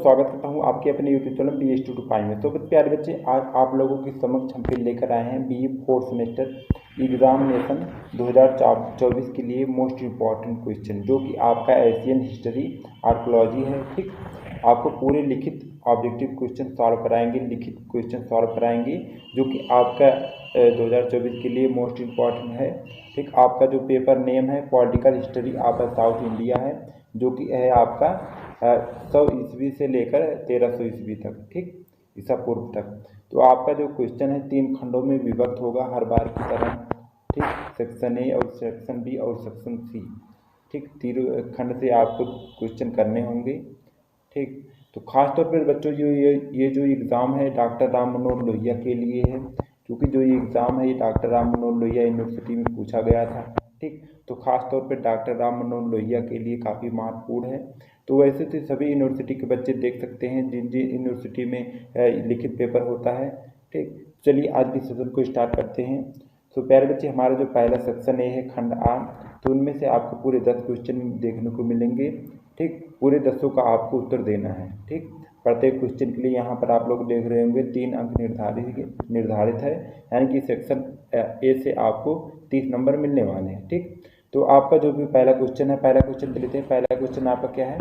स्वागत करता हूं आपके अपने यूट्यूब चैनल BS225 में। तो प्यारे बच्चे, आज आप लोगों के समक्ष हम फिर लेकर आए हैं BE 4th सेमेस्टर एग्जामिनेशन 2024 के लिए मोस्ट इम्पॉर्टेंट क्वेश्चन, जो कि आपका एशियन हिस्ट्री आर्कोलॉजी है। ठीक, आपको पूरे लिखित ऑब्जेक्टिव क्वेश्चन सॉल्व कराएंगे, लिखित क्वेश्चन सॉल्व कराएंगे, जो कि आपका 2024 के लिए मोस्ट इम्पॉर्टेंट है। ठीक, आपका जो पेपर नेम है political history of south India है, जो कि है आपका 100 ईस्वी से लेकर 1300 ईस्वी तक। ठीक, ईसा पूर्व तक। तो आपका जो क्वेश्चन है 3 खंडों में विभक्त होगा हर बार की तरह। ठीक, सेक्शन ए और सेक्शन बी और सेक्शन सी। ठीक, तीनों खंड से आपको क्वेश्चन करने होंगे। ठीक, तो खास तौर पर बच्चों ये जो एग्ज़ाम है डॉक्टर राम मनोहर लोहिया के लिए है, क्योंकि जो ये एग्ज़ाम है ये डॉक्टर राम मनोहर लोहिया यूनिवर्सिटी में पूछा गया था। ठीक, तो खास तौर पर डॉक्टर राम मनोहर लोहिया के लिए काफ़ी महत्वपूर्ण है। तो वैसे तो सभी यूनिवर्सिटी के बच्चे देख सकते हैं जिन जिन यूनिवर्सिटी में लिखित पेपर होता है। ठीक, चलिए आज के सेशन को स्टार्ट करते हैं। तो प्यारे बच्चे, हमारा जो पहला सेक्शन ए है खंड आ, तो उनमें से आपको पूरे 10 क्वेश्चन देखने को मिलेंगे। ठीक, पूरे 10 का आपको उत्तर देना है। ठीक, प्रत्येक क्वेश्चन के लिए यहाँ पर आप लोग देख रहे होंगे 3 अंक निर्धारित है, यानी कि सेक्शन ए से आपको 30 नंबर मिलने वाले हैं। ठीक, तो आपका जो भी पहला क्वेश्चन है, पहला क्वेश्चन लेते हैं। पहला क्वेश्चन आपका क्या है?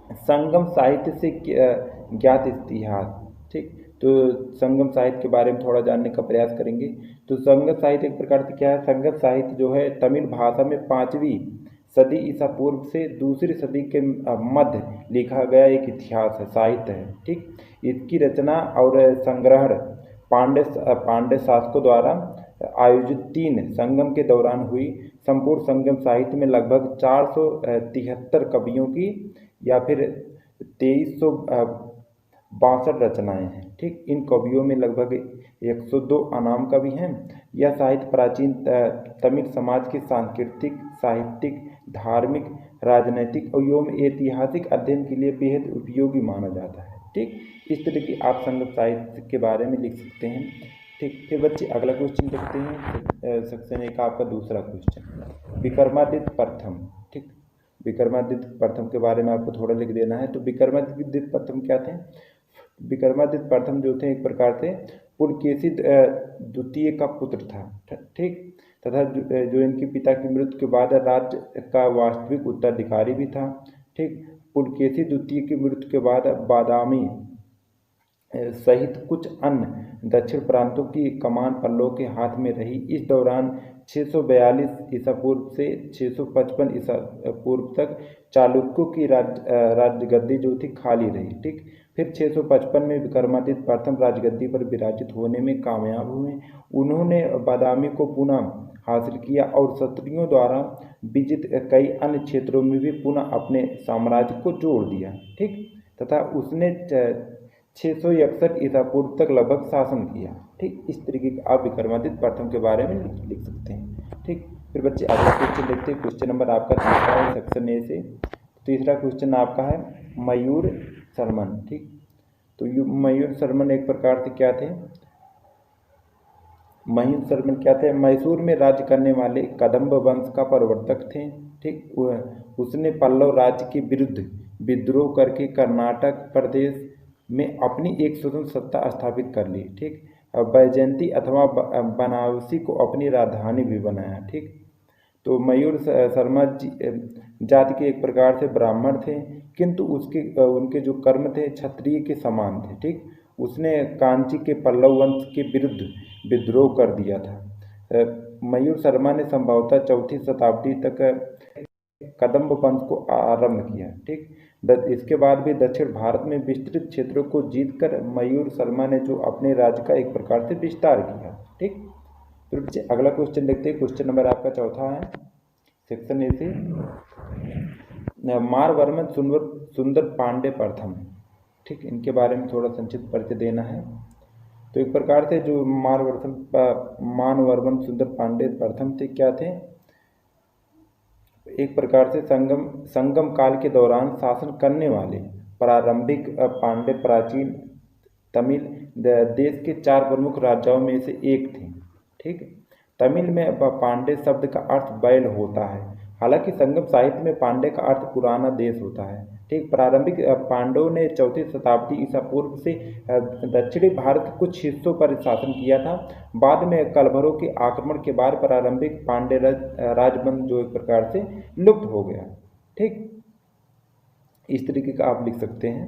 संगम साहित्य से ज्ञात इतिहास। ठीक, तो संगम साहित्य के बारे में थोड़ा जानने का प्रयास करेंगे। तो संगम साहित्य एक प्रकार से क्या है? संगम साहित्य जो है तमिल भाषा में 5वीं सदी ईसा पूर्व से दूसरी सदी के मध्य लिखा गया एक इतिहास है, साहित्य है। ठीक, इसकी रचना और संग्रहण पांड्य शासकों द्वारा आयोजित 3 संगम के दौरान हुई। संपूर्ण संगम साहित्य में लगभग 473 कवियों की या फिर 2362 रचनाएं हैं। ठीक, इन कवियों में लगभग 102 अनाम कवि हैं। यह साहित्य प्राचीन तमिल समाज के सांस्कृतिक, साहित्यिक, धार्मिक, राजनैतिक एवं ऐतिहासिक अध्ययन के लिए बेहद उपयोगी माना जाता है। ठीक, इस तरह की आप संगम साहित्य के बारे में लिख सकते हैं। ठीक, फिर बच्चे अगला क्वेश्चन देखते हैं। सेक्शन ए का आपका दूसरा क्वेश्चन, विक्रमादित्य प्रथम। ठीक, विक्रमादित्य प्रथम के बारे में आपको थोड़ा लिख देना है। तो विक्रमादित्य प्रथम क्या थे? विक्रमादित्य प्रथम जो थे एक प्रकार से पुलकेशी द्वितीय का पुत्र था। ठीक, तथा जो इनके पिता की मृत्यु के बाद राज्य का वास्तविक उत्तराधिकारी भी था। ठीक, पुलकेशी द्वितीय की मृत्यु के बाद बादामी सहित कुछ अन्य दक्षिण प्रांतों की कमान पल्लव के हाथ में रही। इस दौरान 642 ईसा पूर्व से 655 ईसा पूर्व तक चालुक्यों की राजगद्दी जो थी खाली रही। ठीक, फिर 655 में विक्रमादित्य प्रथम राजगद्दी पर विराजित होने में कामयाब हुए। उन्होंने बादामी को पुनः हासिल किया और शत्रुओं द्वारा विजित कई अन्य क्षेत्रों में भी पुनः अपने साम्राज्य को जोड़ दिया। ठीक, तथा उसने 661 ईसा पूर्व तक लगभग शासन किया। ठीक, इस तरीके के आप विक्रमादित्य प्रथम के बारे में लिख सकते हैं। ठीक, फिर बच्चे अगला क्वेश्चन देखते हैं। क्वेश्चन नंबर आपका तीसरा है सेक्शन ए से। तीसरा क्वेश्चन आपका है मयूर शर्मन। ठीक, तो मयूर शर्मन एक प्रकार से क्या थे? मयूर शर्मन क्या थे? मैसूर में राज्य करने वाले कदम्ब वंश का प्रवर्तक थे। ठीक, उसने पल्लव राज्य के विरुद्ध विद्रोह करके कर्नाटक प्रदेश में अपनी एक स्वतंत्र सत्ता स्थापित कर ली। ठीक, बैजयंती अथवा बनारसी को अपनी राजधानी भी बनाया। ठीक, तो मयूर शर्मा जाति के एक प्रकार से ब्राह्मण थे, किंतु उनके जो कर्म थे क्षत्रिय के समान थे। ठीक, उसने कांची के पल्लव वंश के विरुद्ध विद्रोह कर दिया था। मयूर शर्मा ने संभवतः 4वीं शताब्दी तक कदम्ब वंश को आरंभ किया। ठीक, इसके बाद भी दक्षिण भारत में विस्तृत क्षेत्रों को जीतकर मयूर शर्मा ने जो अपने राज्य का एक प्रकार से विस्तार किया। ठीक, फिर अगला क्वेश्चन देखते हैं। क्वेश्चन नंबर आपका चौथा है सेक्शन ए से, मारवर्मन सुंदर पांडे प्रथम। ठीक, इनके बारे में थोड़ा संक्षिप्त परिचय देना है। तो एक प्रकार से जो मानवर्मन सुंदर पांडे प्रथम थे क्या थे? एक प्रकार से संगम काल के दौरान शासन करने वाले प्रारंभिक पांड्य प्राचीन तमिल देश के 4 प्रमुख राजाओं में से एक थे। ठीक, तमिल में पांड्य शब्द का अर्थ बैल होता है। हालांकि संगम साहित्य में पांड्य का अर्थ पुराना देश होता है। ठीक, प्रारंभिक पांडवों ने 4वीं शताब्दी ईसा पूर्व से दक्षिणी भारत के कुछ हिस्सों पर शासन किया था। बाद में कलभरों के आक्रमण के बाद प्रारंभिक पांड्य राजवंश जो एक प्रकार से लुप्त हो गया। ठीक, इस तरीके का आप लिख सकते हैं।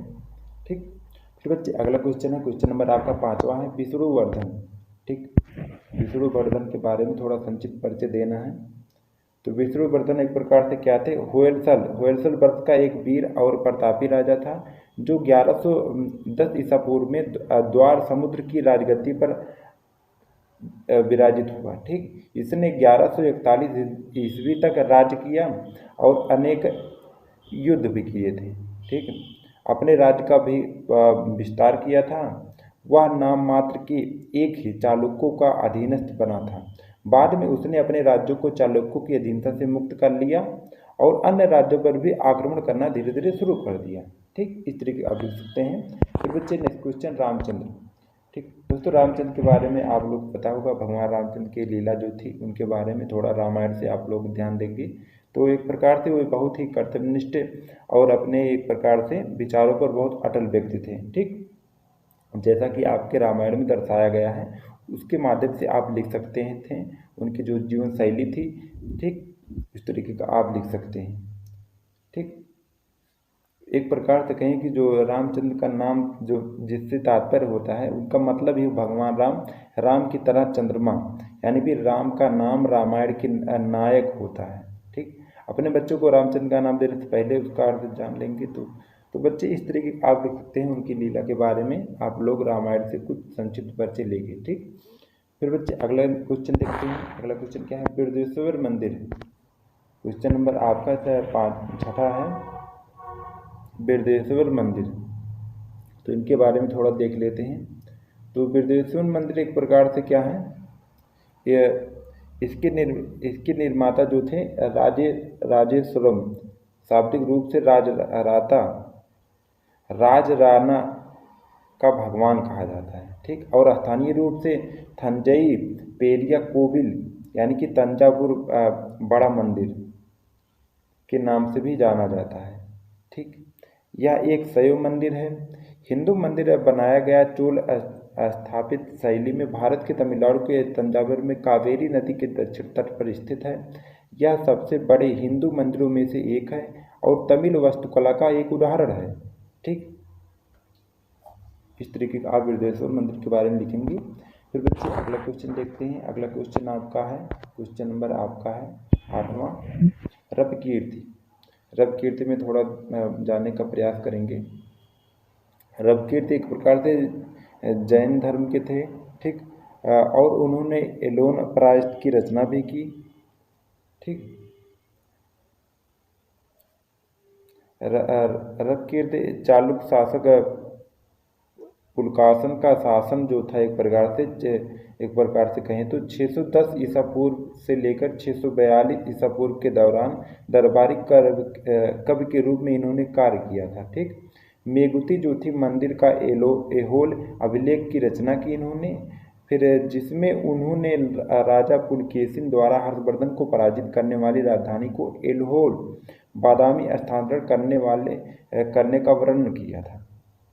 ठीक, फिर बच्चे अगला क्वेश्चन है, क्वेश्चन नंबर आपका 5वां है, विष्णुवर्धन। ठीक, विष्णुवर्धन के बारे में थोड़ा संक्षिप्त परिचय देना है। तो विष्णुवर्धन एक प्रकार से क्या थे, होयसल वंश का एक वीर और प्रतापी राजा था जो 1110 ईसा पूर्व में द्वार समुद्र की राजगद्दी पर विराजित हुआ। ठीक, इसने 1141 ईस्वी तक राज्य किया और अनेक युद्ध भी किए थे। ठीक, अपने राज्य का भी विस्तार किया था। वह नाम मात्र के एक ही चालुक्यों का अधीनस्थ बना था। बाद में उसने अपने राज्यों को चालुक्यों की अधीनता से मुक्त कर लिया और अन्य राज्यों पर भी आक्रमण करना धीरे धीरे शुरू कर दिया। ठीक, इस तरीके आप लिख सकते हैं। फिर बच्चे नेक्स्ट क्वेश्चन, रामचंद्र। ठीक दोस्तों, रामचंद्र के बारे में आप लोग पता होगा, भगवान रामचंद्र की लीला जो थी उनके बारे में थोड़ा रामायण से आप लोग ध्यान देंगे। तो एक प्रकार से वो बहुत ही कर्तव्यनिष्ठ और अपने एक प्रकार से विचारों पर बहुत अटल व्यक्ति थे। ठीक, जैसा कि आपके रामायण में दर्शाया गया है उसके माध्यम से आप लिख सकते हैं थे उनकी जो जीवन शैली थी। ठीक, इस तरीके का आप लिख सकते हैं। ठीक, एक प्रकार से कहें कि जो रामचंद्र का नाम जो जिससे तात्पर्य होता है उनका मतलब ही भगवान राम की तरह चंद्रमा, यानी कि राम का नाम रामायण के नायक होता है। ठीक, अपने बच्चों को रामचंद्र का नाम देने से पहले उसका अर्थ जान लेंगे तो बच्चे इस तरीके आप लिख सकते हैं उनकी लीला के बारे में आप लोग रामायण से कुछ संक्षिप्त परिचय लेंगे। ठीक, फिर बच्चे अगला क्वेश्चन देखते हैं। अगला क्वेश्चन क्या है, बिरदेश्वर मंदिर। क्वेश्चन नंबर आपका 6 है, बिरदेश्वर मंदिर। तो इनके बारे में थोड़ा देख लेते हैं। तो बिरदेश्वर मंदिर एक प्रकार से क्या है, इसके निर्माता जो थे राजेश्वरम, शाब्दिक रूप से राजराना का भगवान कहा जाता है। ठीक, और स्थानीय रूप से थंजई पेरिया कोविल यानी कि तंजावुर बड़ा मंदिर के नाम से भी जाना जाता है। ठीक, यह एक शैव मंदिर है। हिंदू मंदिर बनाया गया चोल स्थापित शैली में भारत के तमिलनाडु के तंजावुर में कावेरी नदी के दक्षिण तट पर स्थित है। यह सबसे बड़े हिंदू मंदिरों में से एक है और तमिल वास्तुकला का एक उदाहरण है। ठीक, इस तरीके का आप बिरदेश्वर मंदिर के बारे में लिखेंगे। फिर बच्चे अगला क्वेश्चन देखते हैं। अगला क्वेश्चन आपका है, क्वेश्चन नंबर आपका है 8वां, रविकीर्ति। रविकीर्ति में थोड़ा जानने का प्रयास करेंगे। रविकीर्ति एक प्रकार से जैन धर्म के थे। ठीक, और उन्होंने एलोन प्रायश्चित की रचना भी की। ठीक, रविकीर्ति चालुक्य शासक पुलकासन का शासन जो था एक प्रकार से कहें तो 610 ईसा पूर्व से लेकर 642 ईसा पूर्व के दौरान दरबारी कवि के रूप में इन्होंने कार्य किया था। ठीक, मेगुती जो थी मंदिर का एहोल अभिलेख की रचना की इन्होंने, फिर जिसमें उन्होंने राजा पुलकेशिन द्वारा हर्षवर्धन को पराजित करने वाली राजधानी को एल्होल बादामी स्थानांतरण करने का वर्णन किया था।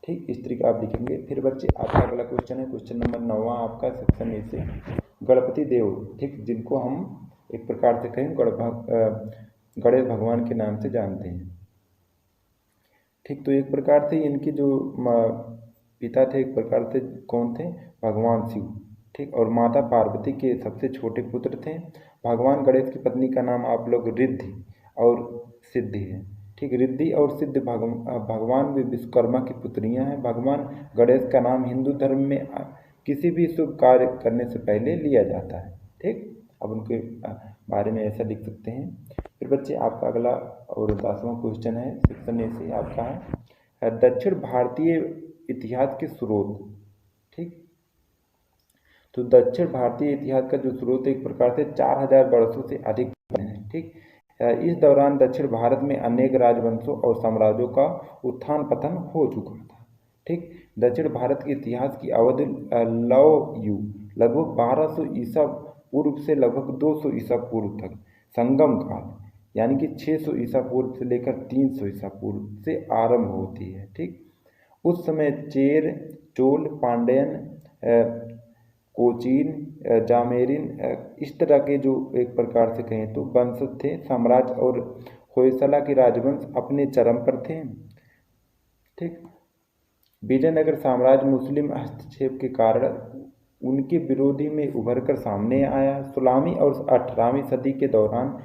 ठीक, इस तरीके आप लिखेंगे। फिर बच्चे आपका अगला क्वेश्चन है, क्वेश्चन नंबर 9वां आपका सेक्शन ए से, गणपति देव। ठीक, जिनको हम एक प्रकार से कहें गणेश भगवान के नाम से जानते हैं। ठीक, तो एक प्रकार से इनकी जो पिता थे एक प्रकार से कौन थे, भगवान शिव। ठीक, और माता पार्वती के सबसे छोटे पुत्र थे। भगवान गणेश की पत्नी का नाम आप लोग रिद्धि और सिद्धि है। ठीक, रिद्धि और सिद्धि भगवान विश्वकर्मा की पुत्रियां हैं। भगवान गणेश का नाम हिंदू धर्म में किसी भी शुभ कार्य करने से पहले लिया जाता है। ठीक, अब उनके बारे में ऐसा लिख सकते हैं। फिर बच्चे आपका अगला और 10वां क्वेश्चन है, सेक्शन ए से आपका है दक्षिण भारतीय इतिहास के स्रोत। ठीक, तो दक्षिण भारतीय इतिहास का जो स्रोत एक प्रकार से 4000 वर्षों से अधिक है। ठीक, इस दौरान दक्षिण भारत में अनेक राजवंशों और साम्राज्यों का उत्थान पतन हो चुका था। ठीक, दक्षिण भारत के इतिहास की अवधि लगभग 1200 ईसा पूर्व से लगभग 200 ईसा पूर्व तक संगम काल यानी कि 600 ईसा पूर्व से लेकर 300 ईसा पूर्व से आरंभ होती है। ठीक, उस समय चेर, चोल, पांड्यन, कोचीन, जामेरिन, इस तरह के जो एक प्रकार से कहें तो वंशज थे। साम्राज्य और होयसला के राजवंश अपने चरम पर थे। ठीक, विजयनगर साम्राज्य मुस्लिम हस्तक्षेप के कारण उनके विरोधी में उभरकर सामने आया। 16वीं और 18वीं सदी के दौरान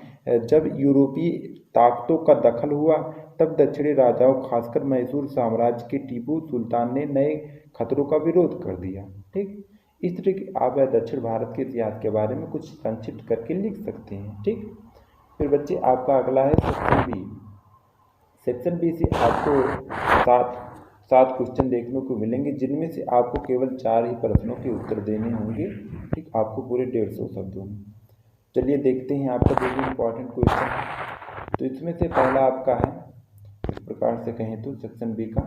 जब यूरोपीय ताकतों का दखल हुआ, तब दक्षिणी राजाओं खासकर मैसूर साम्राज्य के टीपू सुल्तान ने नए खतरों का विरोध कर दिया। ठीक, इस तरह की आप दक्षिण भारत के इतिहास के बारे में कुछ संक्षिप्त करके लिख सकते हैं। ठीक, फिर बच्चे आपका अगला है सेक्शन बी। सेक्शन बी से आपको सात क्वेश्चन देखने को मिलेंगे, जिनमें से आपको केवल 4 ही प्रश्नों के उत्तर देने होंगे। ठीक, आपको पूरे 150 शब्दों में। चलिए देखते हैं आपका जो भी इम्पोर्टेंट क्वेश्चन। तो इसमें से पहला आपका है, इस प्रकार से कहें तो सेक्शन बी का,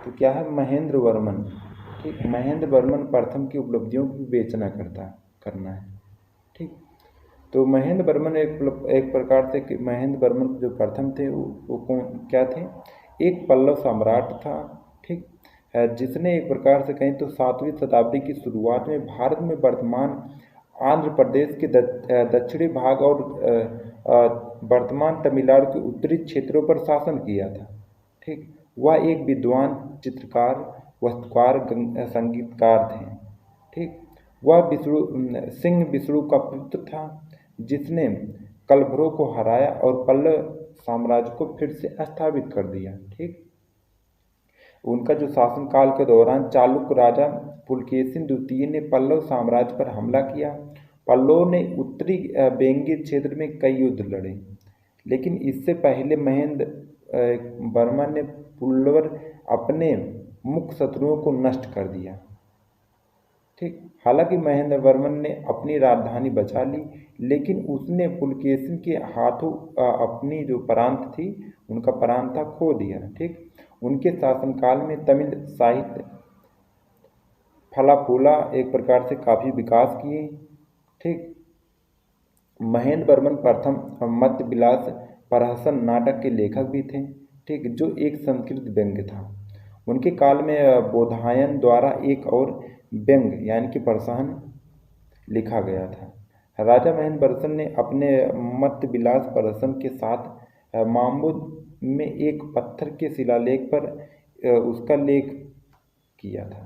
तो क्या है, महेंद्र वर्मन। ठीक, महेंद्र वर्मन प्रथम की उपलब्धियों की विवेचना करना है। ठीक, तो महेंद्र वर्मन एक प्रकार से महेंद्र वर्मन जो प्रथम थे वो कौन क्या थे, एक पल्लव सम्राट था। ठीक, जिसने एक प्रकार से कहें तो 7वीं शताब्दी की शुरुआत में भारत में वर्तमान आंध्र प्रदेश के दक्षिणी भाग और वर्तमान तमिलनाडु के उत्तरी क्षेत्रों पर शासन किया था। ठीक, वह एक विद्वान चित्रकार, वास्तुकार, संगीतकार थे। ठीक, वह सिंह विष्णु का पुत्र था, जिसने कलभरों को हराया और पल्लव साम्राज्य को फिर से स्थापित कर दिया। ठीक, उनका जो शासनकाल के दौरान चालुक्य राजा पुलकेशिन द्वितीय ने पल्लव साम्राज्य पर हमला किया। पल्लवों ने उत्तरी बेंगी क्षेत्र में कई युद्ध लड़े, लेकिन इससे पहले महेंद्र वर्मन ने पुल्लवर अपने मुख्य शत्रुओं को नष्ट कर दिया। ठीक, हालांकि महेंद्र वर्मन ने अपनी राजधानी बचा ली, लेकिन उसने पुलकेशिन के हाथों अपनी जो प्रांत थी, उनका प्रांत था, खो दिया। ठीक, उनके शासनकाल में तमिल साहित्य फला फूला, एक प्रकार से काफ़ी विकास किए। ठीक, महेंद्र वर्मन प्रथम मत्स्य विलास प्रहसन नाटक के लेखक भी थे। ठीक, जो एक संस्कृत व्यंग्य था। उनके काल में बोधायन द्वारा एक और व्यंग्य यानी कि प्रहसन लिखा गया था। राजा महेंद्र वर्मन ने अपने मत्स्य विलास प्रहसन के साथ मामूद में एक पत्थर के शिलालेख पर उसका लेख किया था।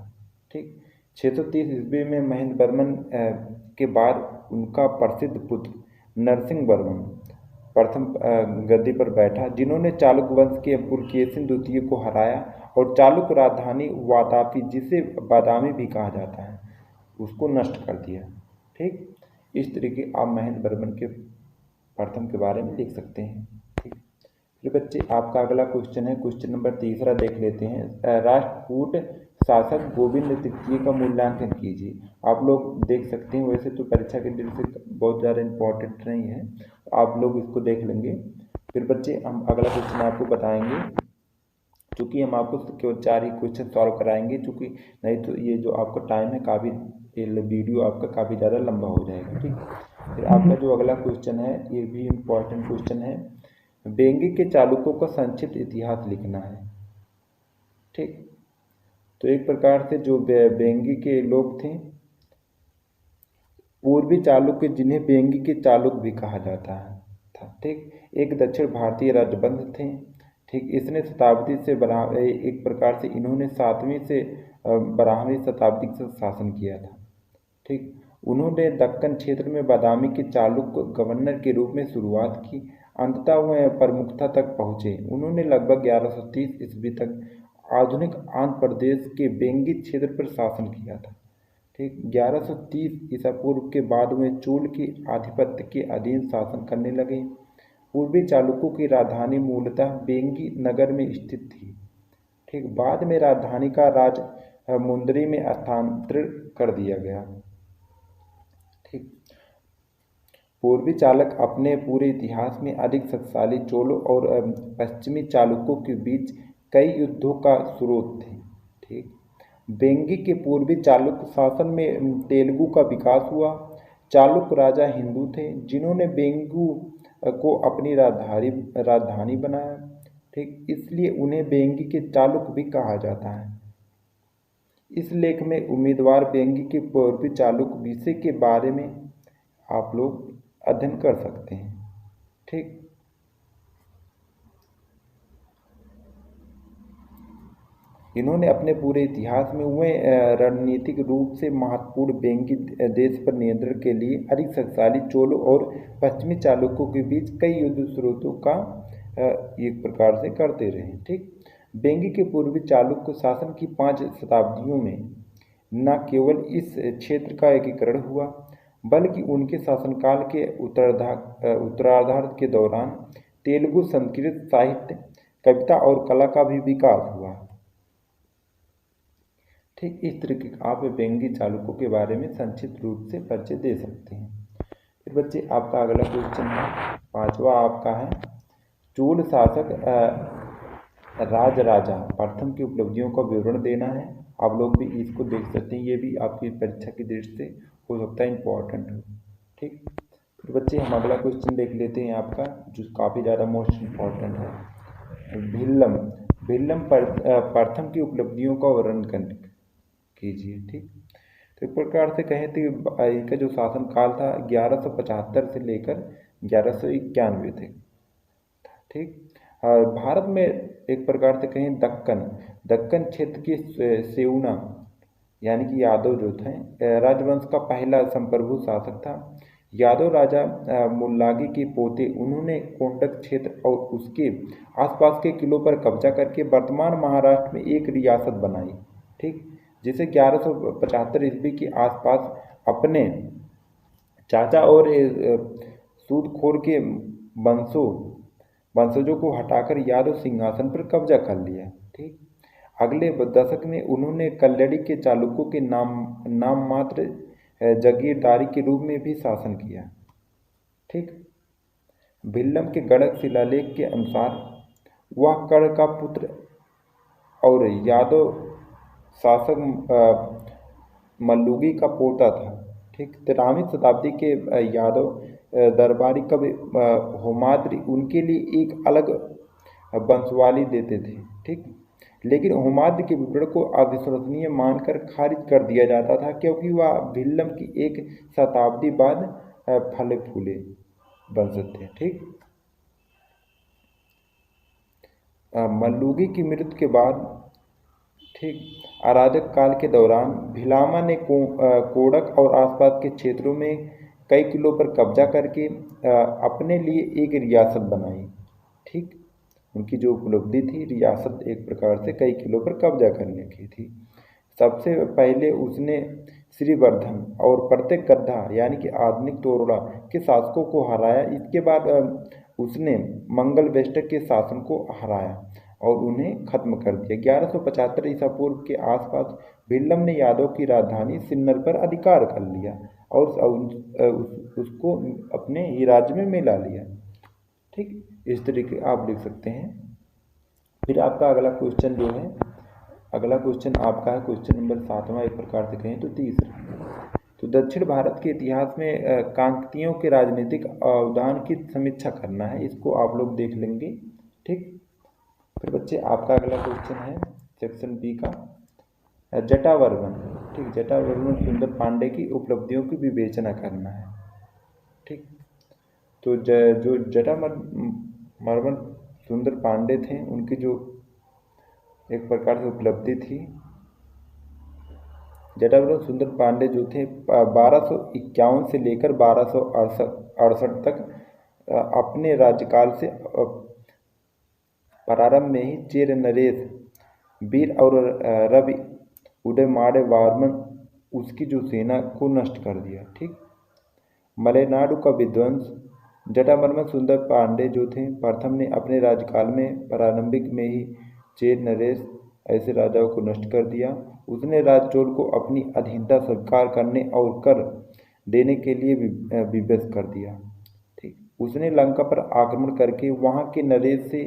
ठीक, 630 ईस्वी में महेंद्र वर्मन के बाद उनका प्रसिद्ध पुत्र नरसिंह वर्मन प्रथम गद्दी पर बैठा, जिन्होंने चालुक्य वंश के पुलकेशिन द्वितीय को हराया और चालुक्य राजधानी वातापी, जिसे बादामी भी कहा जाता है, उसको नष्ट कर दिया। ठीक, इस तरीके आप महेंद्र वर्मन के प्रथम के बारे में लिख सकते हैं। ठीक, फिर बच्चे आपका अगला क्वेश्चन है, क्वेश्चन नंबर 3 देख लेते हैं। राष्ट्रकूट शासक गोविंद तृतीय का मूल्यांकन कीजिए। आप लोग देख सकते हैं, वैसे तो परीक्षा के दिन से बहुत ज़्यादा इम्पोर्टेंट नहीं है, आप लोग इसको देख लेंगे। फिर बच्चे हम अगला क्वेश्चन आपको बताएंगे, चूँकि हम आपको केवल 4 ही क्वेश्चन सॉल्व कराएंगे, चूँकि नहीं तो ये जो आपका टाइम है काफ़ी, वीडियो आपका काफ़ी ज़्यादा लंबा हो जाएगा। ठीक, फिर आपका जो अगला क्वेश्चन है, ये भी इम्पोर्टेंट क्वेश्चन है। बेंगी के चालुक्यों का संक्षिप्त इतिहास लिखना है। ठीक, तो एक प्रकार से जो बेंगी के लोग थे, पूर्वी चालुक्य, जिन्हें बेंगी के चालुक्य भी कहा जाता था। ठीक, एक दक्षिण भारतीय राजवंश थे। ठीक, इसने शताब्दी से एक प्रकार से इन्होंने 7वीं से 12वीं शताब्दी से शासन किया था। ठीक, उन्होंने दक्कन क्षेत्र में बादामी के चालुक्य गवर्नर के रूप में शुरुआत की, अंततः वह प्रमुखता तक पहुँचे। उन्होंने लगभग 1130 ईस्वी तक आधुनिक आंध्र प्रदेश के बेंगी क्षेत्र पर शासन किया था। ठीक, 1130 ईसा पूर्व के बाद वे चोल के आधिपत्य के अधीन शासन करने लगे। पूर्वी चालुक्यों की राजधानी मूलतः बेंगी नगर में स्थित थी। ठीक, बाद में राजधानी का राज मुंदरी में स्थानांतरित कर दिया गया। ठीक, पूर्वी चालुक्य अपने पूरे इतिहास में अधिक शक्तिशाली चोलों और पश्चिमी चालुक्यों के बीच कई युद्धों का स्रोत थे। ठीक, बेंगी के पूर्वी चालुक्य शासन में तेलुगु का विकास हुआ। चालुक्य राजा हिंदू थे, जिन्होंने को अपनी राजधानी बनाया। ठीक, इसलिए उन्हें वेंगी के चालुक्य भी कहा जाता है। इस लेख में उम्मीदवार वेंगी के पूर्वी चालुक्य विषय के बारे में आप लोग अध्ययन कर सकते हैं। ठीक, इन्होंने अपने पूरे इतिहास में हुए रणनीतिक रूप से महत्वपूर्ण वेंगी देश पर नियंत्रण के लिए अधिक शक्तिशाली चोलों और पश्चिमी चालुक्यों के बीच कई युद्ध स्रोतों का एक प्रकार से करते रहे। ठीक, वेंगी के पूर्वी चालुक्य शासन की 5 शताब्दियों में न केवल इस क्षेत्र का एकीकरण हुआ, बल्कि उनके शासनकाल के उत्तरार्ध के दौरान तेलुगु संस्कृत साहित्य, कविता और कला का भी विकास हुआ। ठीक, इस तरीके का आप वेंगी चालुक्यों के बारे में संक्षिप्त रूप से परिचय दे सकते हैं। फिर बच्चे आपका अगला क्वेश्चन है, 5वां आपका है, चोल शासक राजराजा प्रथम की उपलब्धियों का विवरण देना है। आप लोग भी इसको देख सकते हैं, ये भी आपकी परीक्षा की दृष्टि से हो सकता है इम्पोर्टेंट हो। ठीक, फिर बच्चे हम अगला क्वेश्चन देख लेते हैं आपका, जो काफ़ी ज़्यादा मोस्ट इम्पॉर्टेंट है। भिल्लम प्रथम की उपलब्धियों का वर्णन कीजिए। ठीक, तो एक प्रकार से कहें तो इनका जो शासनकाल था 1175 से लेकर 1191 थे। ठीक, भारत में एक प्रकार से कहें दक्कन क्षेत्र की सेऊना यानी कि यादव जो थे राजवंश का पहला संप्रभु शासक था। यादव राजा मुल्लागी के पोते, उन्होंने कोंडक क्षेत्र और उसके आसपास के किलों पर कब्जा करके वर्तमान महाराष्ट्र में एक रियासत बनाई। ठीक, जिसे 1175 ईस्वी के आसपास अपने चाचा और सूदखोर के वंशजों को हटाकर यादव सिंहासन पर कब्जा कर लिया। ठीक, अगले दशक में उन्होंने कल्लड़ी के चालुक्यों के नाम मात्र जागीरदारी के रूप में भी शासन किया। ठीक, भिल्लम के गणक शिलालेख के अनुसार वह कर्ण का पुत्र और यादव शासक मल्लुगी का पोता था। ठीक, 13वीं शताब्दी के यादव दरबारी कवि होमाद्रि उनके लिए एक अलग वंशावली देते थे। ठीक, लेकिन होमाद्रि के विवरण को अविश्वसनीय मानकर खारिज कर दिया जाता था, क्योंकि वह भिल्लम की एक शताब्दी बाद फले फूले वंशज थे। ठीक, मल्लुगी की मृत्यु के बाद ठीक अराजक काल के दौरान भिलामा ने कोड़क और आसपास के क्षेत्रों में कई किलों पर कब्जा करके अपने लिए एक रियासत बनाई। ठीक, उनकी जो उपलब्धि थी, रियासत एक प्रकार से कई किलों पर कब्जा करने की थी। सबसे पहले उसने श्रीवर्धन और प्रत्येक गद्दा यानी कि आधुनिक तोरड़ा के शासकों को हराया। इसके बाद उसने मंगल वेष्टक के शासन को हराया और उन्हें खत्म कर दिया। 1175 ईसा पूर्व के आसपास भिल्लम ने यादव की राजधानी सिन्नर पर अधिकार कर लिया और उसको अपने ही राज्य में मिला लिया। ठीक, इस तरीके आप लिख सकते हैं। फिर आपका अगला क्वेश्चन जो है, अगला क्वेश्चन आपका है क्वेश्चन नंबर 7वां, एक प्रकार से कहें तो तीसरा। तो दक्षिण भारत के इतिहास में काकतीयों के राजनीतिक अवदान की समीक्षा करना है, इसको आप लोग देख लेंगे। ठीक, फिर बच्चे आपका अगला क्वेश्चन है सेक्शन बी का, जटावर्मन। ठीक, जटावर्मन सुंदर पांडे की उपलब्धियों की विवेचना करना है। ठीक, तो जो जटावर्मन सुंदर पांडे थे, उनकी जो एक प्रकार से उपलब्धि थी, जटावर्मन सुंदर पांडे जो थे 1251 से लेकर 1268 तक अपने राज्यकाल से प्रारंभ में ही चेर नरेश वीर और रवि उदयमाड़े वर्मन उसकी जो सेना को नष्ट कर दिया। ठीक, मलेनाडु का विध्वंस जटावर्मन सुंदर पांडे जो थे प्रथम ने अपने राज्यकाल में प्रारंभिक में ही चेर नरेश ऐसे राजाओं को नष्ट कर दिया। उसने राजचोल को अपनी अधीनता स्वीकार करने और कर देने के लिए विवश कर दिया। ठीक, उसने लंका पर आक्रमण करके वहां के नरेश से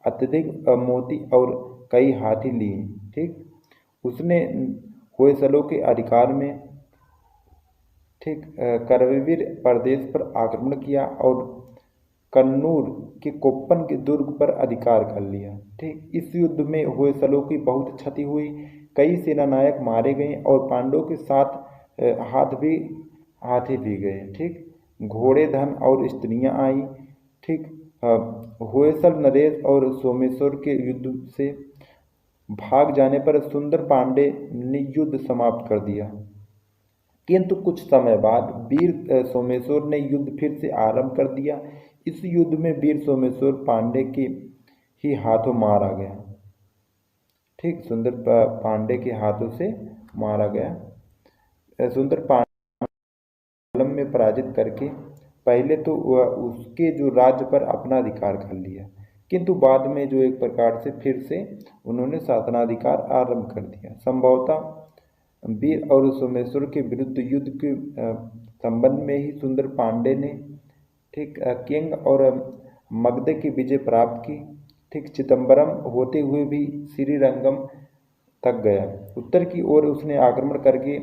अत्यधिक मोती और कई हाथी लिए। ठीक, उसने होयसलों के अधिकार में ठीक करवीर प्रदेश पर आक्रमण किया और कन्नूर के कोप्पन के दुर्ग पर अधिकार कर लिया। ठीक, इस युद्ध में होयसलों की बहुत क्षति हुई, कई सेनानायक मारे गए और पांडवों के साथ हाथी भी गए। ठीक, घोड़े, धन और स्त्रियां आई। ठीक, होयसल, नरेश और सोमेश्वर के युद्ध से भाग जाने पर सुंदर पांडे ने युद्ध समाप्त कर दिया, किंतु कुछ समय बाद वीर सोमेश्वर ने युद्ध फिर से आरंभ कर दिया। इस युद्ध में वीर सोमेश्वर पांडे के ही हाथों मारा गया। ठीक, सुंदर पांडे के हाथों से मारा गया। सुंदर पांडे में पराजित करके पहले तो उसके जो राज्य पर अपना अधिकार कर लिया, किंतु बाद में जो एक प्रकार से फिर से उन्होंने शासनाधिकार आरंभ कर दिया। संभवतः वीर और सोमेश्वर के विरुद्ध युद्ध के संबंध में ही सुंदर पांडे ने ठीक किंग और मगध की विजय प्राप्त की। ठीक, चिदम्बरम होते हुए भी श्रीरंगम तक गया। उत्तर की ओर उसने आक्रमण करके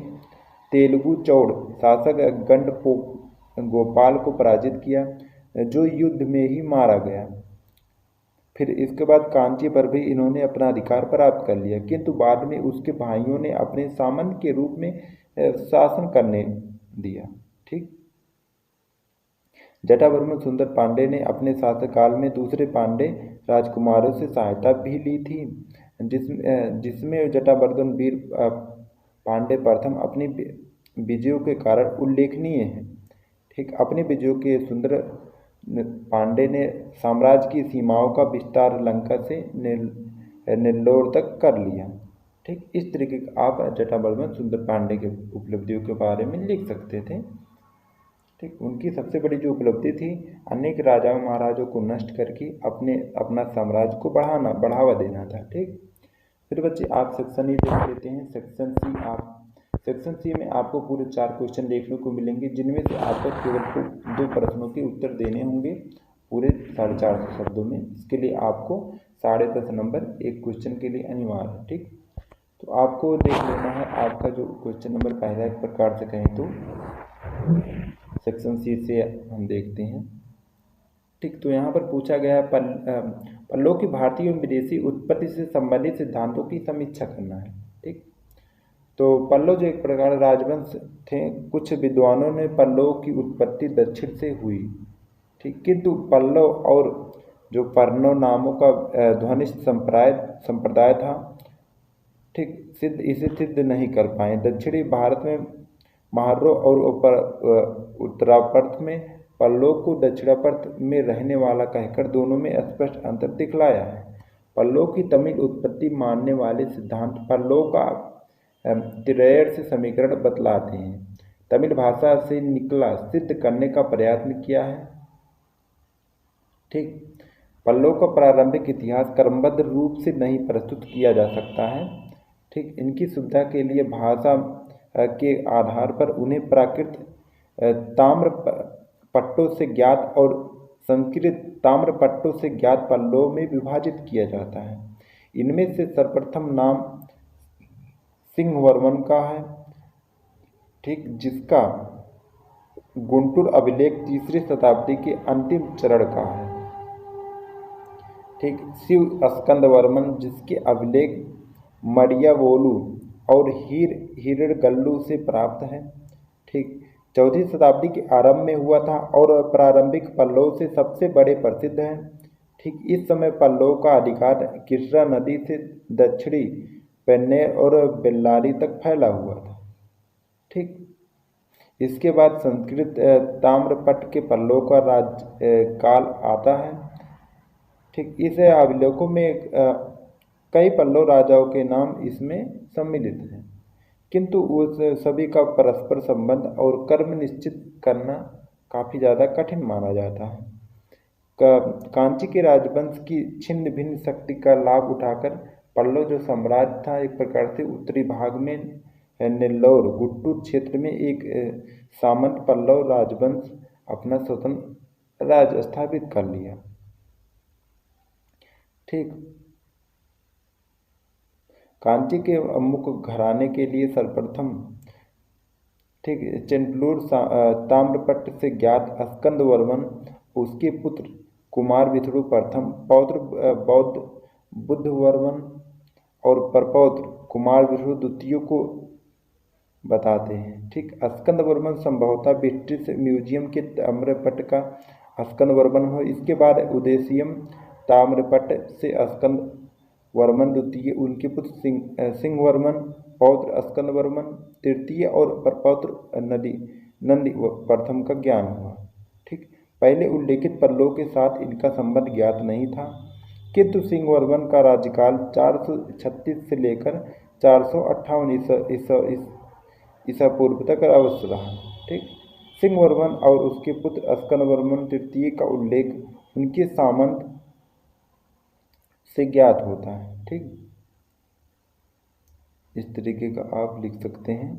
तेलुगु चौड़ शासक गंड गोपाल को पराजित किया, जो युद्ध में ही मारा गया। फिर इसके बाद कांची पर भी इन्होंने अपना अधिकार प्राप्त कर लिया, किंतु बाद में उसके भाइयों ने अपने सामंत के रूप में शासन करने दिया। ठीक, जटावर्मन सुंदर पांडे ने अपने शासनकाल में दूसरे पांडे राजकुमारों से सहायता भी ली थी, जिसमें जटावर्मन वीर पांडे प्रथम अपनी विजयों के कारण उल्लेखनीय है। ठीक, अपनी विजयों के सुंदर पांडे ने साम्राज्य की सीमाओं का विस्तार लंका से नेल्लोर तक कर लिया। ठीक, इस तरीके का आप जटावर्मन सुंदर पांडे के उपलब्धियों के बारे में लिख सकते थे। ठीक, उनकी सबसे बड़ी जो उपलब्धि थी, अनेक राजाओं महाराजों को नष्ट करके अपना साम्राज्य को बढ़ावा देना था। ठीक, फिर बच्चे आप सेक्शन ई देख लेते हैं। सेक्शन सी में आपको पूरे 4 क्वेश्चन देखने को मिलेंगे, जिनमें से आपको केवल 2 प्रश्नों के उत्तर देने होंगे पूरे 450 शब्दों में। इसके लिए आपको 10.5 नंबर एक क्वेश्चन के लिए अनिवार्य है। ठीक, तो आपको देख लेना है आपका जो क्वेश्चन नंबर पहला, एक प्रकार से कहें तो सेक्शन सी से हम देखते हैं। ठीक, तो यहाँ पर पूछा गया पल्लव की भारतीय एवं विदेशी उत्पत्ति से संबंधित सिद्धांतों की समीक्षा करना है। ठीक, तो पल्लव जो एक प्रकार राजवंश थे, कुछ विद्वानों ने पल्लव की उत्पत्ति दक्षिण से हुई। ठीक, किंतु पल्लव और जो पर्णव नामों का ध्वनिष्ठ संप्रदाय था, ठीक, इसे सिद्ध नहीं कर पाए। दक्षिणी भारत में महारो और उत्तरापर्थ में पल्लव को दक्षिणापर्थ में रहने वाला कहकर दोनों में स्पष्ट अंतर दिखलाया है। पल्लव की तमिल उत्पत्ति मानने वाले सिद्धांत पल्लव का तिरैयर से समीकरण बतलाते हैं, तमिल भाषा से निकला सिद्ध करने का प्रयत्न किया है। ठीक, पल्लव का प्रारंभिक इतिहास क्रमबद्ध रूप से नहीं प्रस्तुत किया जा सकता है। ठीक, इनकी सुविधा के लिए भाषा के आधार पर उन्हें प्राकृत ताम्र पट्टों से ज्ञात और संस्कृत ताम्र पट्टों से ज्ञात पल्लव में विभाजित किया जाता है। इनमें से सर्वप्रथम नाम सिंहवर्मन का है। ठीक, जिसका गुंटूर अभिलेख 3री शताब्दी के अंतिम चरण का है। ठीक, शिव स्कंदवर्मन जिसके अभिलेख मरियावोलू और हिरडगल्लू से प्राप्त है। ठीक, 4वीं शताब्दी के आरंभ में हुआ था और प्रारंभिक पल्लव से सबसे बड़े प्रसिद्ध हैं। ठीक, इस समय पल्लव का अधिकार कृष्णा नदी से दक्षिणी पेन्नेर और बेल्लारी तक फैला हुआ था। ठीक, इसके बाद संस्कृत ताम्रपट्ट के पल्लव का काल आता है। ठीक, इस अभिलेखों में कई पल्लव राजाओं के नाम इसमें सम्मिलित हैं, किंतु उस सभी का परस्पर संबंध और कर्म निश्चित करना काफ़ी ज़्यादा कठिन माना जाता है। कांची के राजवंश की छिन्न भिन्न शक्ति का लाभ उठाकर पल्लव जो साम्राज्य था, एक प्रकार से उत्तरी भाग में नेल्लोर गुट्टूर क्षेत्र में एक सामंत पल्लव राजवंश अपना स्वतंत्र राज्य स्थापित कर लिया। ठीक, कांची के मुख्य घराने के लिए सर्वप्रथम ठीक चेंटलूर ताम्रपट्ट से ज्ञात स्कंदवर्मन उसके पुत्र कुमार विष्णु प्रथम, पौत्र बौद्ध बुद्धवर्मन और परपौत्र कुमार विष्णु द्वितीय को बताते हैं। ठीक, स्कंदवर्मन संभवतः ब्रिटिश म्यूजियम के ताम्रपट्ट का स्कंदवर्मन हो। इसके बाद उदेशियम ताम्रपट्ट से स्कंदवर्मन द्वितीय, उनके पुत्र सिंहवर्मन, पौत्र स्कंदवर्मन तृतीय और परपौत्र नंदी प्रथम का ज्ञान हुआ। ठीक, पहले उल्लेखित पल्लवों के साथ इनका संबंध ज्ञात नहीं था, किंतु सिंहवर्मन का राज्यकाल 436 से लेकर 458 ईसा पूर्व तक अवश्य रहा। ठीक, सिंहवर्मन और उसके पुत्र स्कंदवर्मन तृतीय का उल्लेख उनके सामंत से ज्ञात होता है। ठीक, इस तरीके का आप लिख सकते हैं।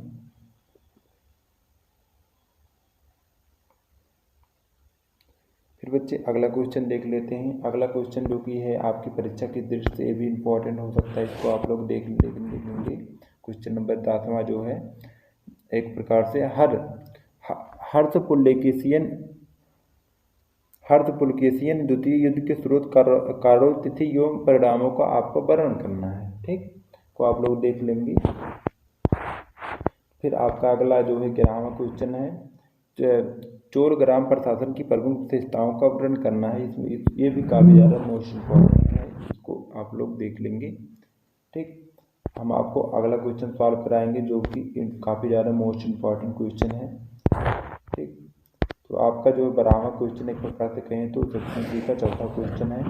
फिर बच्चे अगला क्वेश्चन देख लेते हैं। अगला क्वेश्चन जो कि है आपकी परीक्षा की दृष्टि से भी इम्पोर्टेंट हो सकता है, इसको आप लोग देख लेंगे। क्वेश्चन नंबर 10वां जो है एक प्रकार से हर्ष पुलकेशियन द्वितीय युद्ध के स्रोत, कारणों, तिथि एवं परिणामों का आपको वर्णन करना है। ठीक, को आप लोग देख लेंगे। फिर आपका अगला जो है 11वां क्वेश्चन है चोर ग्राम प्रशासन की प्रमुख विशेषताओं का वर्णन करना है। इसमें ये भी काफ़ी ज़्यादा मोस्ट इम्पॉर्टेंट है, इसको आप लोग देख लेंगे। ठीक, हम आपको अगला क्वेश्चन सॉल्व कराएंगे जो कि काफ़ी ज़्यादा मोस्ट इम्पॉर्टेंट क्वेश्चन है। ठीक, तो आपका जो 12वां क्वेश्चन एक प्रकार से कहें तो सेक्शन 3 का चौथा क्वेश्चन है।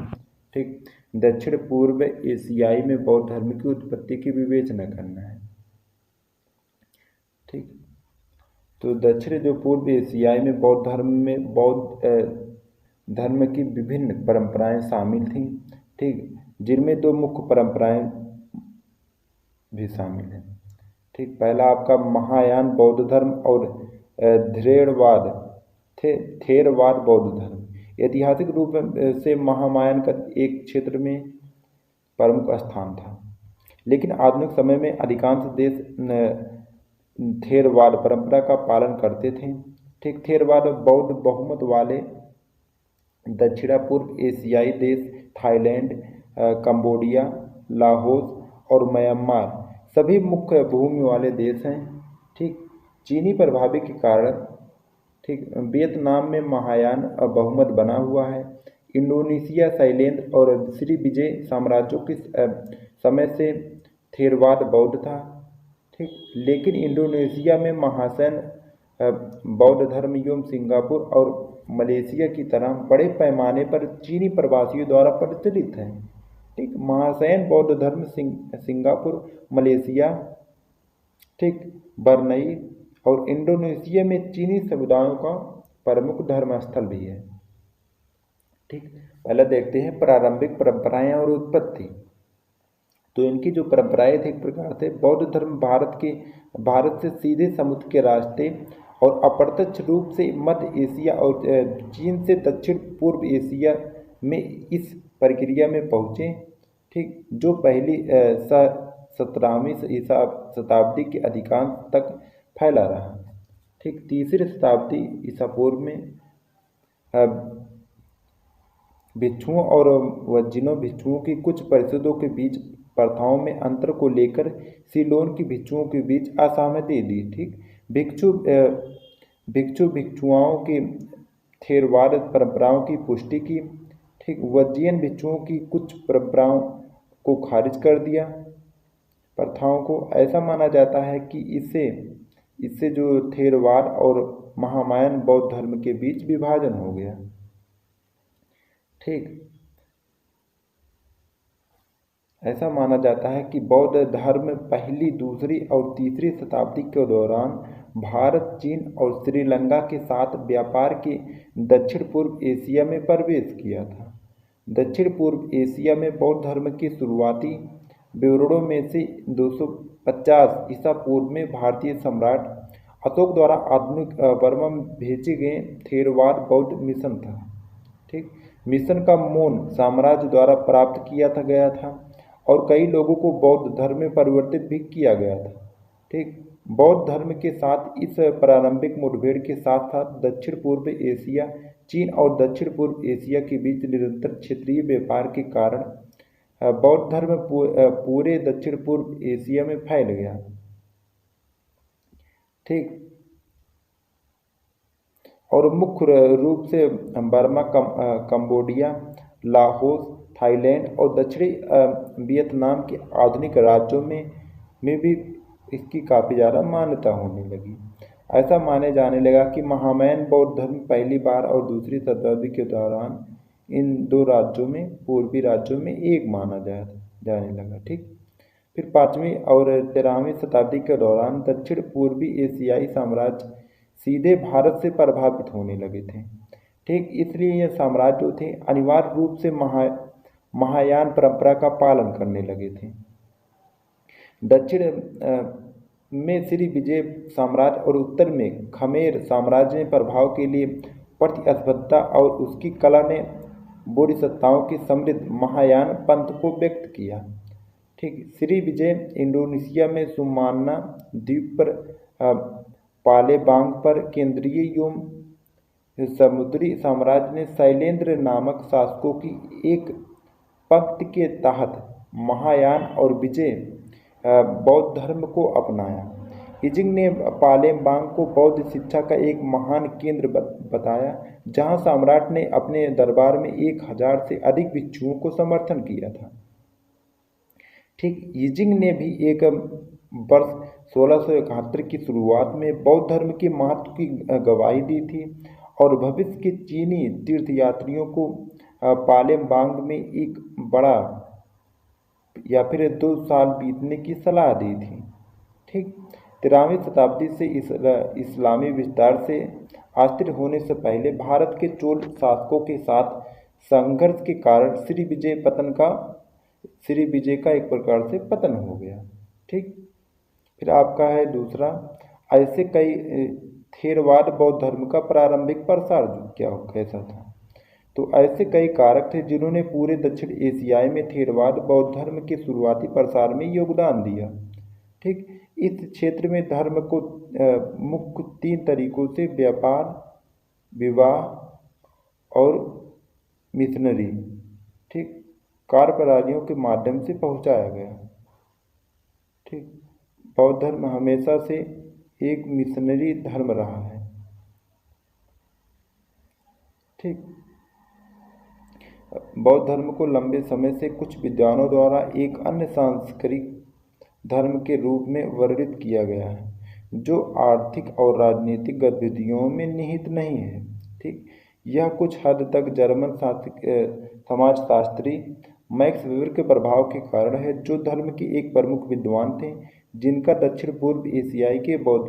ठीक, दक्षिण पूर्व एशियाई में बौद्ध धर्म की उत्पत्ति की विवेचना करना है। ठीक, तो दक्षिण जो पूर्व एशियाई में बौद्ध धर्म की विभिन्न परंपराएं शामिल थीं। ठीक, जिनमें दो मुख्य परंपराएं भी शामिल हैं। ठीक, पहला आपका महायान बौद्ध धर्म और थेरवाद बौद्ध धर्म। ऐतिहासिक रूप से महायान का एक क्षेत्र में प्रमुख स्थान था, लेकिन आधुनिक समय में अधिकांश देश थेरवाद परंपरा का पालन करते थे। ठीक, थेरवाद बौद्ध बहुमत वाले दक्षिण पूर्व एशियाई देश थाईलैंड, कंबोडिया, लाओस और म्यांमार सभी मुख्य भूमि वाले देश हैं। ठीक, चीनी प्रभाव के कारण ठीक वियतनाम में महायान बहुमत बना हुआ है। इंडोनेशिया, शैलेंद्र और श्री विजय साम्राज्यों के समय से थेरवाद बौद्ध था। ठीक, लेकिन इंडोनेशिया में महायान बौद्ध धर्म एवं सिंगापुर और मलेशिया की तरह बड़े पैमाने पर चीनी प्रवासियों द्वारा प्रचलित है। ठीक, महायान बौद्ध धर्म सिंगापुर, मलेशिया, ठीक, बरनई और इंडोनेशिया में चीनी समुदायों का प्रमुख धर्मस्थल भी है। ठीक, पहले देखते हैं प्रारंभिक परंपराएं और उत्पत्ति। तो इनकी जो परंपराएं थी एक प्रकार से बौद्ध धर्म भारत से सीधे समुद्र के रास्ते और अप्रत्यक्ष रूप से मध्य एशिया और चीन से दक्षिण पूर्व एशिया में इस प्रक्रिया में पहुँचे। ठीक, जो पहली 17वीं शताब्दी के अधिकांश तक फैला रहा। ठीक, तीसरी शताब्दी ईसा पूर्व में भिक्षुओं और वज्जिनों भिक्षुओं की कुछ परिषदों के बीच प्रथाओं में अंतर को लेकर सीलोन की भिक्षुओं के बीच असहमति दी। ठीक, भिक्षुआओं की थेरवाद परंपराओं की पुष्टि की। ठीक, वज्जियन भिक्षुओं की कुछ परंपराओं को खारिज कर दिया। प्रथाओं को ऐसा माना जाता है कि इससे जो थेरवाद और महायान बौद्ध धर्म के बीच विभाजन हो गया। ठीक, ऐसा माना जाता है कि बौद्ध धर्म पहली, दूसरी और तीसरी शताब्दी के दौरान भारत, चीन और श्रीलंका के साथ व्यापार के दक्षिण पूर्व एशिया में प्रवेश किया था। दक्षिण पूर्व एशिया में बौद्ध धर्म के शुरुआती विवरणों में से 250 ईसा पूर्व में भारतीय सम्राट अशोक द्वारा आधुनिक बर्मा में भेजे गए थेरवाद बौद्ध मिशन था। ठीक, मिशन का मोन साम्राज्य द्वारा प्राप्त किया गया था और कई लोगों को बौद्ध धर्म में परिवर्तित भी किया गया था। ठीक, बौद्ध धर्म के साथ इस प्रारंभिक मुठभेड़ के साथ साथ दक्षिण पूर्व एशिया, चीन और दक्षिण पूर्व एशिया के बीच निरंतर क्षेत्रीय व्यापार के कारण बौद्ध धर्म पूरे दक्षिण पूर्व एशिया में फैल गया। ठीक। और मुख्य रूप से बर्मा, कंबोडिया, लाओस, थाईलैंड और दक्षिणी वियतनाम के आधुनिक राज्यों में भी इसकी काफ़ी ज़्यादा मान्यता होने लगी। ऐसा माने जाने लगा कि महायान बौद्ध धर्म पहली बार और दूसरी शताब्दी के दौरान इन दो राज्यों में, पूर्वी राज्यों में एक माना जाने लगा। ठीक। फिर 5वीं और 13वीं शताब्दी के दौरान दक्षिण पूर्वी एशियाई साम्राज्य सीधे भारत से प्रभावित होने लगे थे। ठीक। इसलिए ये साम्राज्य जो थे अनिवार्य रूप से महायान परंपरा का पालन करने लगे थे। दक्षिण में श्री विजय साम्राज्य और उत्तर में खमेर साम्राज्य ने प्रभाव के लिए प्रतिस्पर्धा और उसकी कला ने बोधिसत्ताओं की समृद्ध महायान पंथ को व्यक्त किया। ठीक। श्री विजय इंडोनेशिया में सुमाना द्वीप पर पालेबांग पर केंद्रीय एवं समुद्री साम्राज्य ने शैलेंद्र नामक शासकों की एक पंक्ति के तहत महायान और विजय बौद्ध धर्म को अपनाया। इजिंग ने पालेमबांग को बौद्ध शिक्षा का एक महान केंद्र बताया, जहां सम्राट ने अपने दरबार में 1000 से अधिक भिक्षुओं को समर्थन किया था। ठीक। इजिंग ने भी एक वर्ष 1671 की शुरुआत में बौद्ध धर्म के महत्व की गवाही दी थी और भविष्य के चीनी तीर्थयात्रियों को पालेमबांग में एक बड़ा या फिर 2 साल बीतने की सलाह दी थी। ठीक। 13वीं शताब्दी से इस्लामी विस्तार से अस्थिर होने से पहले भारत के चोल शासकों के साथ संघर्ष के कारण श्री विजय का एक प्रकार से पतन हो गया। ठीक। फिर आपका है दूसरा, ऐसे कई थेरवाद बौद्ध धर्म का प्रारंभिक प्रसार कैसा था। तो ऐसे कई कारक थे जिन्होंने पूरे दक्षिण एशिया में थेरवाद बौद्ध धर्म के शुरुआती प्रसार में योगदान दिया। ठीक। इस क्षेत्र में धर्म को मुख्य 3 तरीकों से व्यापार, विवाह और मिशनरी, ठीक, कार्य प्रणालियों के माध्यम से पहुंचाया गया। ठीक। बौद्ध धर्म हमेशा से एक मिशनरी धर्म रहा है। ठीक। बौद्ध धर्म को लंबे समय से कुछ विद्वानों द्वारा एक अन्य सांस्कृतिक धर्म के रूप में वर्णित किया गया है, जो आर्थिक और राजनीतिक गतिविधियों में निहित नहीं है। ठीक। यह कुछ हद तक जर्मन समाजशास्त्री मैक्स वेबर के प्रभाव के कारण है, जो धर्म के एक प्रमुख विद्वान थे, जिनका दक्षिण पूर्व एशियाई के बौद्ध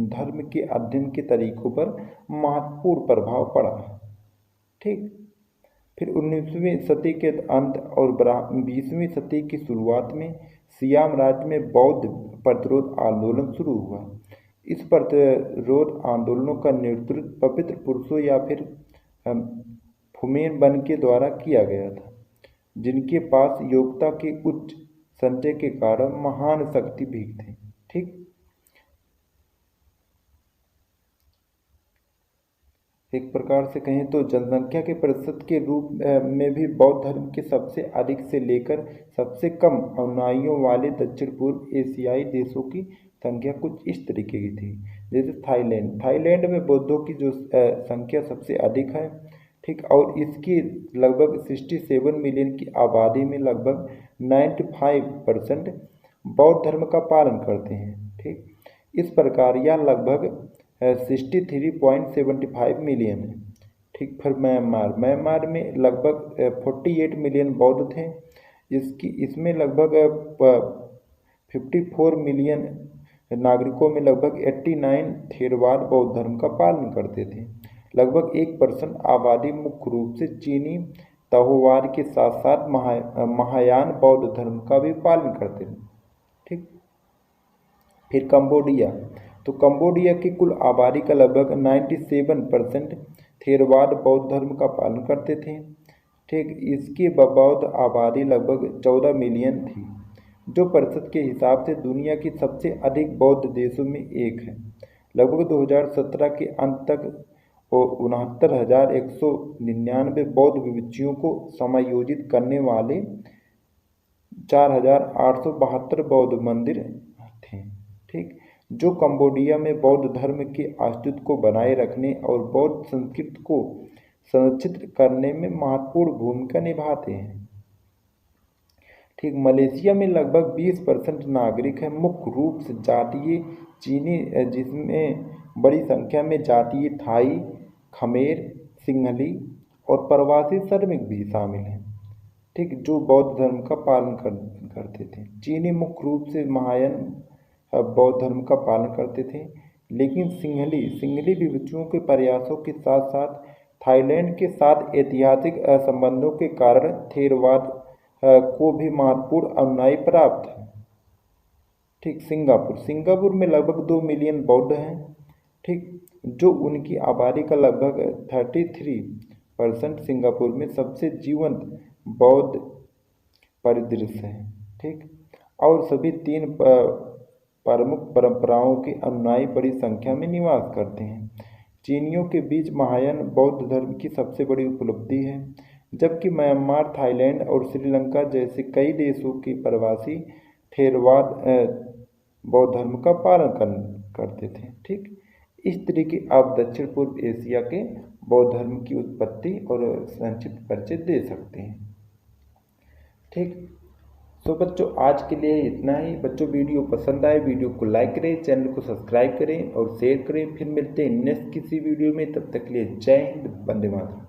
धर्म के अध्ययन के तरीकों पर महत्वपूर्ण प्रभाव पड़ा है। ठीक। फिर 19वीं सदी के अंत और 20वीं सदी की शुरुआत में सियाम राज्य में बौद्ध प्रतिरोध आंदोलन शुरू हुआ। इस प्रतिरोध आंदोलनों का नेतृत्व पवित्र पुरुषों या फिर फुमेन बन के द्वारा किया गया था, जिनके पास योग्यता के उच्च संचय के कारण महान शक्ति भी थी। ठीक। एक प्रकार से कहें तो जनसंख्या के प्रतिशत के रूप में भी बौद्ध धर्म के सबसे अधिक से लेकर सबसे कम अनुयायियों वाले दक्षिण पूर्व एशियाई देशों की संख्या कुछ इस तरीके की थी। जैसे थाईलैंड में बौद्धों की जो संख्या सबसे अधिक है। ठीक। और इसकी लगभग 67 मिलियन की आबादी में लगभग 95% बौद्ध धर्म का पालन करते हैं। ठीक। इस प्रकार यह लगभग 63.75 मिलियन है। ठीक। फिर म्यांमार में लगभग 48 मिलियन बौद्ध थे। इसमें लगभग 54 मिलियन नागरिकों में लगभग 89 थेरवाद बौद्ध धर्म का पालन करते थे। लगभग 1% आबादी मुख्य रूप से चीनी तओवाद के साथ साथ महायान बौद्ध धर्म का भी पालन करते थे। ठीक। फिर कंबोडिया, तो कंबोडिया की कुल आबादी का लगभग 97% थेरवाद बौद्ध धर्म का पालन करते थे। ठीक। इसकी बौद्ध आबादी लगभग 14 मिलियन थी, जो प्रतिशत के हिसाब से दुनिया की सबसे अधिक बौद्ध देशों में एक है। लगभग 2017 के अंत तक और 69,199 बौद्ध भिक्षुओं को समायोजित करने वाले 4,872 बौद्ध मंदिर थे। ठीक, जो कंबोडिया में बौद्ध धर्म के अस्तित्व को बनाए रखने और बौद्ध संस्कृति को संरक्षित करने में महत्वपूर्ण भूमिका निभाते हैं। ठीक, मलेशिया में लगभग 20% नागरिक हैं, मुख्य रूप से जातीय चीनी, जिसमें बड़ी संख्या में जातीय थाई, खमेर, सिंहली और प्रवासी श्रमिक भी शामिल हैं। ठीक, जो बौद्ध धर्म का पालन करते थे। चीनी मुख्य रूप से महायान बौद्ध धर्म का पालन करते थे, लेकिन सिंहली भिक्षुओं के प्रयासों के साथ साथ थाईलैंड के साथ ऐतिहासिक संबंधों के कारण थेरवाद को भी महत्वपूर्ण अनुयायी प्राप्त है। ठीक, सिंगापुर में लगभग 2 मिलियन बौद्ध हैं। ठीक, जो उनकी आबादी का लगभग 33%। सिंगापुर में सबसे जीवंत बौद्ध परिदृश्य है। ठीक, और सभी 3 प्रमुख परंपराओं के अनुयायी बड़ी संख्या में निवास करते हैं। चीनियों के बीच महायान बौद्ध धर्म की सबसे बड़ी उपलब्धि है, जबकि म्यांमार, थाईलैंड और श्रीलंका जैसे कई देशों के प्रवासी थेरवाद बौद्ध धर्म का पालन करते थे। ठीक, इस तरीके आप दक्षिण पूर्व एशिया के बौद्ध धर्म की उत्पत्ति और संक्षिप्त परिचय दे सकते हैं। ठीक, तो बच्चों आज के लिए इतना ही। बच्चों वीडियो पसंद आए वीडियो को लाइक करें, चैनल को सब्सक्राइब करें और शेयर करें। फिर मिलते हैं नेक्स्ट किसी वीडियो में, तब तक के लिए जय हिंद, वंदे मातरम।